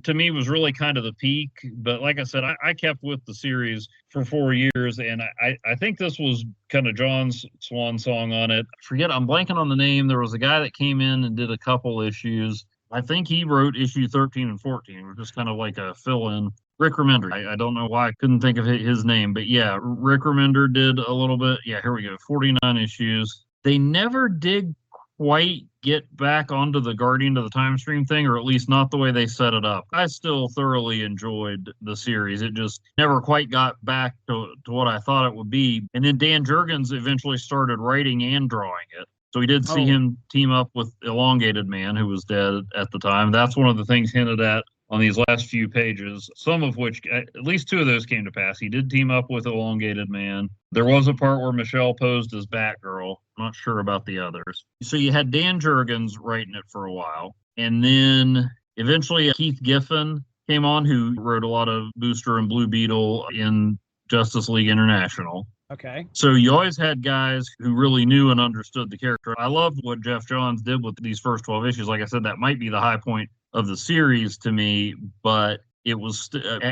to me was really kind of the peak, but like I said, I kept with the series for 4 years, and I think this was kind of John's swan song on it. I'm blanking on the name. There was a guy that came in and did a couple issues. I think he wrote issue 13 and 14, or just kind of like a fill-in. Rick Remender. I don't know why I couldn't think of his name, but yeah, Rick Remender did a little bit. Yeah, here we go. 49 issues. They never did quite get back onto the Guardian of the Time Stream thing, or at least not the way they set it up. I still thoroughly enjoyed the series. It just never quite got back to what I thought it would be. And then Dan Jurgens eventually started writing and drawing it. So we did see him team up with Elongated Man, who was dead at the time. That's one of the things hinted at on these last few pages, some of which, at least 2 of those came to pass. He did team up with Elongated Man. There was a part where Michelle posed as Batgirl. I'm not sure about the others. So you had Dan Jurgens writing it for a while. And then eventually Keith Giffen came on, who wrote a lot of Booster and Blue Beetle in Justice League International. Okay. So you always had guys who really knew and understood the character. I loved what Jeff Johns did with these first 12 issues. Like I said, that might be the high point of the series to me, but it was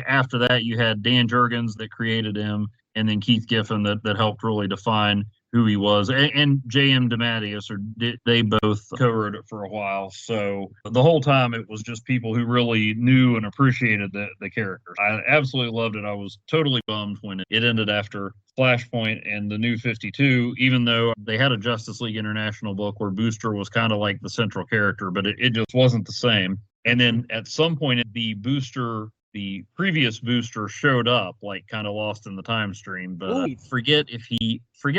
after that you had Dan Jurgens that created him, and then Keith Giffen that helped really define who he was, and J.M. DeMatteis, they both co-wrote it for a while. So the whole time it was just people who really knew and appreciated the character. I absolutely loved it. I was totally bummed when it ended after Flashpoint and the New 52, even though they had a Justice League International book where Booster was kind of like the central character, but it just wasn't the same. And then at some point, the previous Booster showed up, like kind of lost in the time stream. But forget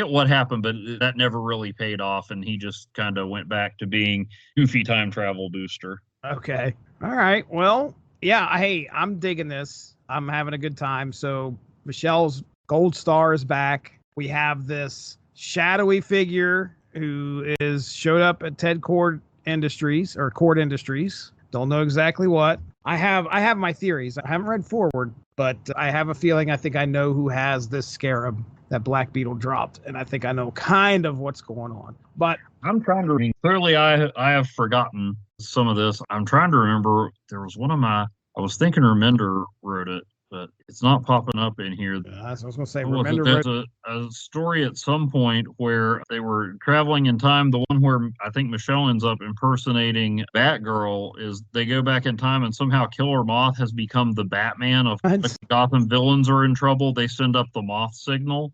what happened, but that never really paid off, and he just kind of went back to being goofy time travel Booster. Okay. All right. Well, yeah. Hey, I'm digging this. I'm having a good time. So Michelle's Gold Star is back. We have this shadowy figure who showed up at Ted Cord Industries or Cord Industries. Don't know exactly what. I have my theories. I haven't read forward, but I have a feeling I think I know who has this scarab that Black Beetle dropped, and I think I know kind of what's going on. But I'm trying to clearly I have forgotten some of this. I'm trying to remember. There was I was thinking Remender wrote it, but it's not popping up in here. That's what I was going to say. There's a story at some point where they were traveling in time. The one where I think Michelle ends up impersonating Batgirl is they go back in time and somehow Killer Moth has become the Batman of the Gotham villains are in trouble. They send up the Moth signal.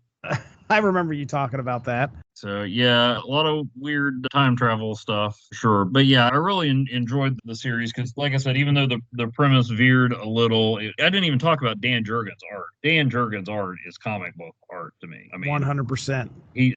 I remember you talking about that. So, yeah, a lot of weird time travel stuff, sure. But, yeah, I really enjoyed the series because, like I said, even though the premise veered a little, I didn't even talk about Dan Jurgens' art. Dan Jurgens' art is comic book art to me. I mean, 100%.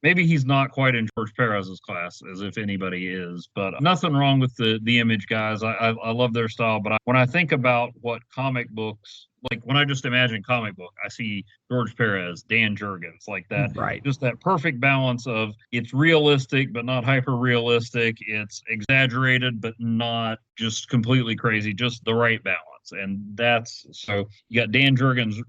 Maybe he's not quite in George Perez's class, as if anybody is, but nothing wrong with the Image guys. I love their style, but when I think about what comic books, like when I just imagine comic book, I see George Perez, Dan Jurgens, like that. Right. Just that perfect balance of it's realistic, but not hyper realistic. It's exaggerated, but not just completely crazy, just the right balance. And that's so you got Dan Jurgens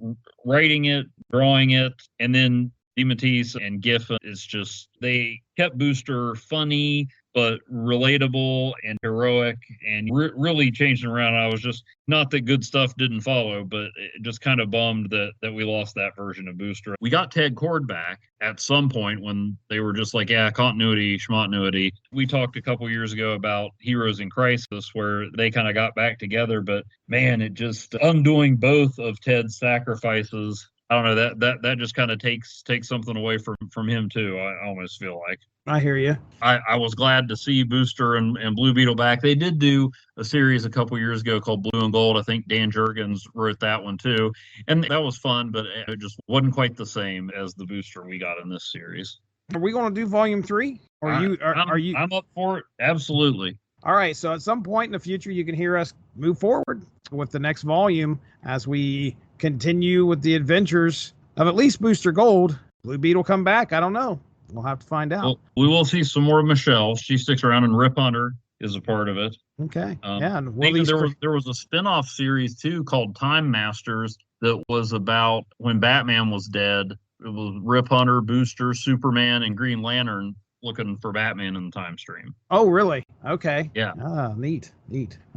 writing it, drawing it, and then DeMatteis and Giffen is just, they kept Booster funny but relatable and heroic, and really changing around. I was just, not that good stuff didn't follow, but it just kind of bummed that we lost that version of Booster. We got Ted Cord back at some point when they were just like, yeah, continuity, schmontinuity. We talked a couple years ago about Heroes in Crisis, where they kind of got back together, but man, it just, undoing both of Ted's sacrifices, I don't know, that just kind of takes something away from him too. I almost feel like. I hear you. I was glad to see Booster and Blue Beetle back. They did do a series a couple years ago called Blue and Gold. I think Dan Jurgens wrote that one too, and that was fun, but it just wasn't quite the same as the Booster we got in this series. Are we going to do volume 3? Or are you? I'm up for it. Absolutely. All right. So at some point in the future, you can hear us move forward with the next volume as we continue with the adventures of at least Booster Gold. Blue Beetle come back? I don't know. We'll have to find out. Well, we will see some more of Michelle. She sticks around, and Rip Hunter is a part of it. Okay. Yeah. And there was a spinoff series too called Time Masters that was about when Batman was dead. It was Rip Hunter, Booster, Superman, and Green Lantern looking for Batman in the time stream. Oh, really? Okay. Yeah. Ah, neat.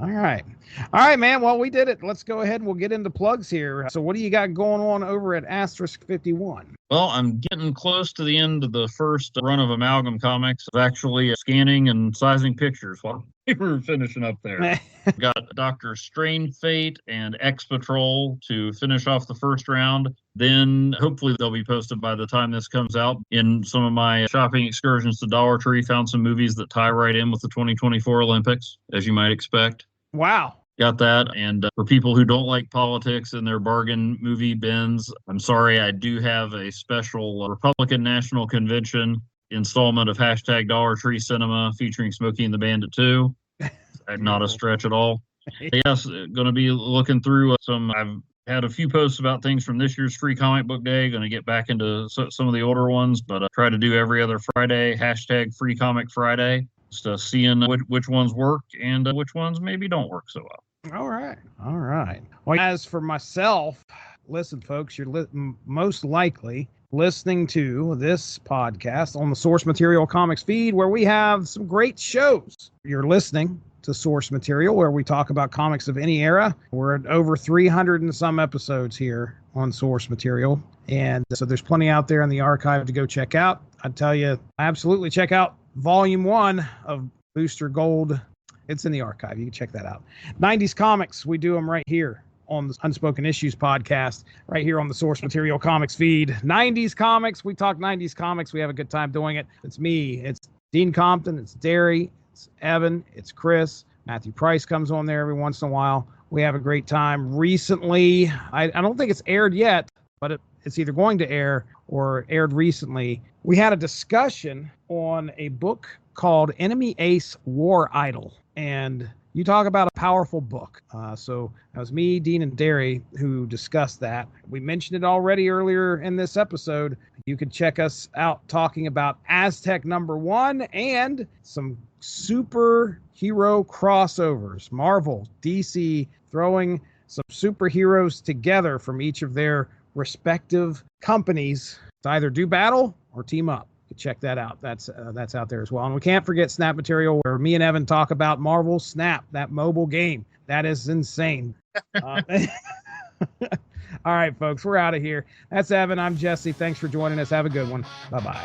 All right, man. Well, we did it. Let's go ahead and we'll get into plugs here. So what do you got going on over at Asterisk 51? Well, I'm getting close to the end of the first run of Amalgam Comics, of actually scanning and sizing pictures while we were finishing up there. Got Dr. Strange Fate and X Patrol to finish off the first round. Then hopefully they'll be posted by the time this comes out. In some of my shopping excursions to Dollar Tree, found some movies that tie right in with the 2024 Olympics, as you might expect. Wow. Got that. And for people who don't like politics in their bargain movie bins, I'm sorry, I do have a special Republican National Convention installment of hashtag Dollar Tree Cinema featuring Smokey and the Bandit 2. Not a stretch at all. Yes, going to be looking through some. I've had a few posts about things from this year's Free Comic Book Day. Going to get back into some of the older ones, but I try to do every other Friday, hashtag Free Comic Friday. Just seeing which ones work and which ones maybe don't work so well. All right. Well, as for myself, listen, folks, you're most likely listening to this podcast on the Source Material Comics feed, where we have some great shows. You're listening to Source Material, where we talk about comics of any era. We're at over 300 and some episodes here on Source Material, and so there's plenty out there in the archive to go check out. I'd tell you, absolutely check out Volume 1 of Booster Gold. It's in the archive. You can check that out. 90s Comics, we do them right here on the Unspoken Issues podcast, right here on the Source Material Comics feed. 90s Comics, we talk 90s comics. We have a good time doing it. It's me, it's Dean Compton, it's Derry, it's Evan, it's Chris. Matthew Price comes on there every once in a while. We have a great time. Recently, I don't think it's aired yet, but it's either going to air or aired recently. We had a discussion on a book called Enemy Ace War Idol. And you talk about a powerful book. So that was me, Dean, and Derry who discussed that. We mentioned it already earlier in this episode. You could check us out talking about Aztec #1 and some superhero crossovers. Marvel, DC throwing some superheroes together from each of their respective companies to either do battle or team up. Check that out. That's out there as well. And we can't forget Snap Material, where me and Evan talk about Marvel Snap, that mobile game. That is insane. All right, folks, we're out of here. That's Evan. I'm Jesse. Thanks for joining us. Have a good one. Bye-bye.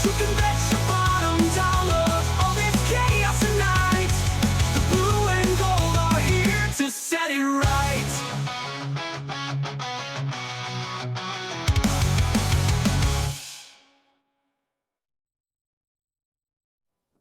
You can